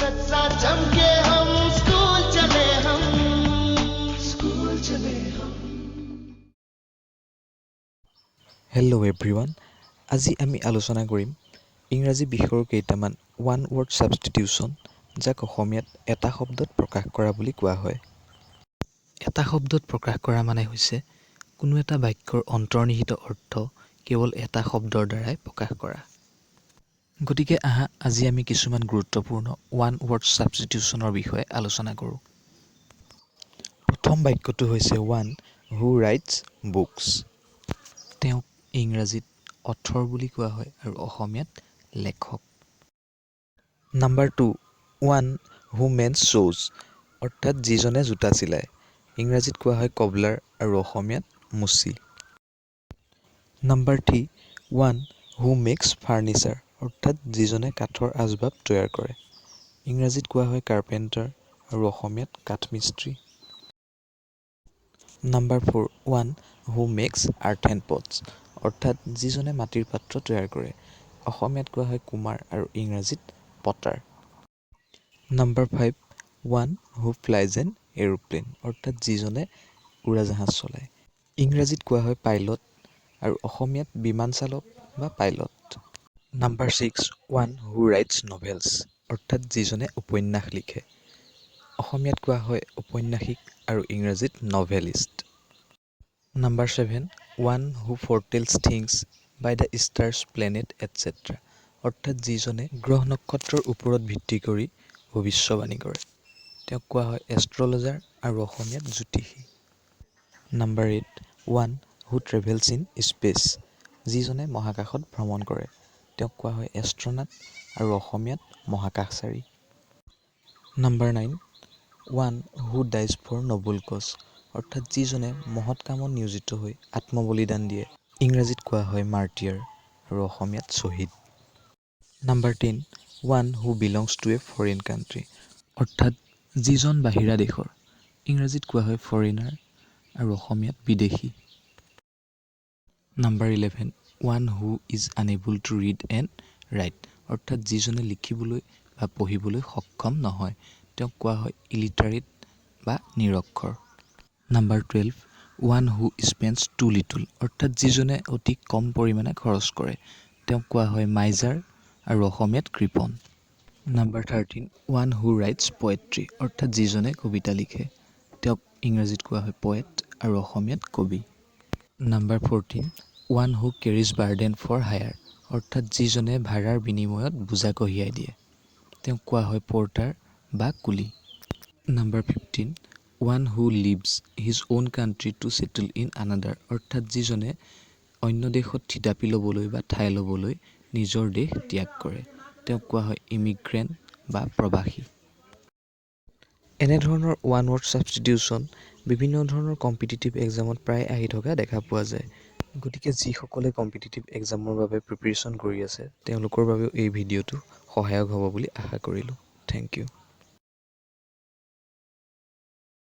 सा चमके हम स्कूल चले हम स्कूल चले हम হেল্ল' এভৰিৱান আজি আমি আলোচনা কৰিম ইংৰাজী বিষয়ৰ কেইটামান ওৱান ৱৰ্ড ছাবষ্টিটিউশ্যন যাক অসমীয়াত এটা শব্দত প্ৰকাশ কৰা বুলি কোৱা হয়। এটা শব্দত প্ৰকাশ কৰা মানে হৈছে কোনো এটা বাক্যৰ অন্তৰ্নিহিত অৰ্থ কেৱল এটা শব্দৰ দ্বাৰাই প্ৰকাশ কৰা। গতিকে আহা আজি আমি কিছুমান গুৰুত্বপূৰ্ণ ওৱান ৱৰ্ড ছাবষ্টিটিউশ্যনৰ বিষয়ে আলোচনা কৰোঁ। প্ৰথম বাক্যটো হৈছে ওৱান হু ৰাইটছ বুকছ। তেওঁক ইংৰাজীত অথৰ বুলি কোৱা হয় আৰু অসমীয়াত লেখক। নাম্বাৰ 2 ওৱান হু মেন্স শ্ব'জ অৰ্থাৎ যিজনে জোতা চিলায়। ইংৰাজীত কোৱা হয় কবলাৰ আৰু অসমীয়াত মুচি। Number 3 one who max furniture অৰ্থাৎ যিজনে কাঠৰ আচবাব তৈয়াৰ কৰে। ইংৰাজীত কোৱা হয় কাৰ্পেণ্টাৰ আৰু অসমীয়াত কাঠমিস্ত্ৰী। নাম্বাৰ 4 ওৱান হু মেক্স আৰ্থেন পটছ অৰ্থাৎ যিজনে মাটিৰ পাত্ৰ তৈয়াৰ কৰে। অসমীয়াত কোৱা হয় কুমাৰ আৰু ইংৰাজীত potter. Number 5 one who flies an aeroplane অৰ্থাৎ যিজনে উৰাজাহাজ চলায়। ইংৰাজীত কোৱা হয় পাইলট আৰু অসমীয়াত বিমান চালক বা pilot. Number 6 one who writes novels অৰ্থাৎ যিজনে উপন্যাস লিখে। অসমীয়াত কোৱা হয় ঔপন্যাসিক আৰু ইংৰাজীত novelist. Number 7 one who foretells things by the stars planet etcetera অৰ্থাৎ যিজনে গ্ৰহ নক্ষত্ৰৰ ওপৰত ভিত্তি কৰি ভৱিষ্যবাণী কৰে। তেওঁক কোৱা হয় এষ্ট্ৰলজাৰ আৰু অসমীয়াত জ্যোতিষী। Number 8 one who travels in space যিজনে মহাকাশত ভ্ৰমণ কৰে। তেওঁক কোৱা হয় এষ্ট্ৰনাট আৰু অসমীয়াত মহাকাশচাৰী। Number 9 one who dies for noble cause অৰ্থাৎ যিজনে মহৎ কামত নিয়োজিত হৈ আত্মবলিদান দিয়ে। ইংৰাজীত কোৱা হয় মাৰ্টিয়াৰ আৰু অসমীয়াত শ্বহীদ। Number 10 one who belongs two A foreign country অৰ্থাৎ যিজন বাহিৰা দেশৰ। ইংৰাজীত কোৱা হয় ফৰেইনাৰ আৰু অসমীয়াত বিদেশী। Number 11 one who is unable to read and write অৰ্থাৎ যিজনে লিখিবলৈ বা পঢ়িবলৈ সক্ষম নহয়। তেওঁক কোৱা হয় ইলিটাৰেট বা নিৰক্ষৰ। Number 12 one who spends too little অৰ্থাৎ যিজনে অতি কম পৰিমাণে খৰচ কৰে। তেওঁক কোৱা হয় মাইজাৰ আৰু অসমীয়াত কৃপণ। Number 13 one who rights poetry অৰ্থাৎ যিজনে কবিতা লিখে। তেওঁক ইংৰাজীত কোৱা হয় পয়েট আৰু অসমীয়াত কবি। Number 14 one who carries burden for hire অৰ্থাৎ যিজনে ভাড়াৰ বিনিময়ত বোজা কঢ়িয়াই দিয়ে। তেওঁক কোৱা হয় পৰ্টাৰ বা কুলি। Number 15 one who leaves his own country to settle in another অৰ্থাৎ যিজনে অন্য দেশত থিতাপি ল'বলৈ বা ঠাই ল'বলৈ নিজৰ দেশ ত্যাগ কৰে। তেওঁক কোৱা হয় ইমিগ্ৰেণ্ট বা প্ৰৱাসী। এনেধৰণৰ ওৱান ৱৰ্ড ছাবষ্টিটিউশ্যন বিভিন্ন ধৰণৰ কম্পিটিটিভ এক্সামত প্ৰায় আহি থকা দেখা পোৱা যায়। গতিকে যিসকলে কম্পিটিটিভ এক্সামৰ বাবে প্ৰিপেৰেশ্যন কৰি আছে তেওঁলোকৰ বাবেও এই ভিডিঅ'টো সহায়ক হ'ব বুলি আশা কৰিলোঁ। Thank U.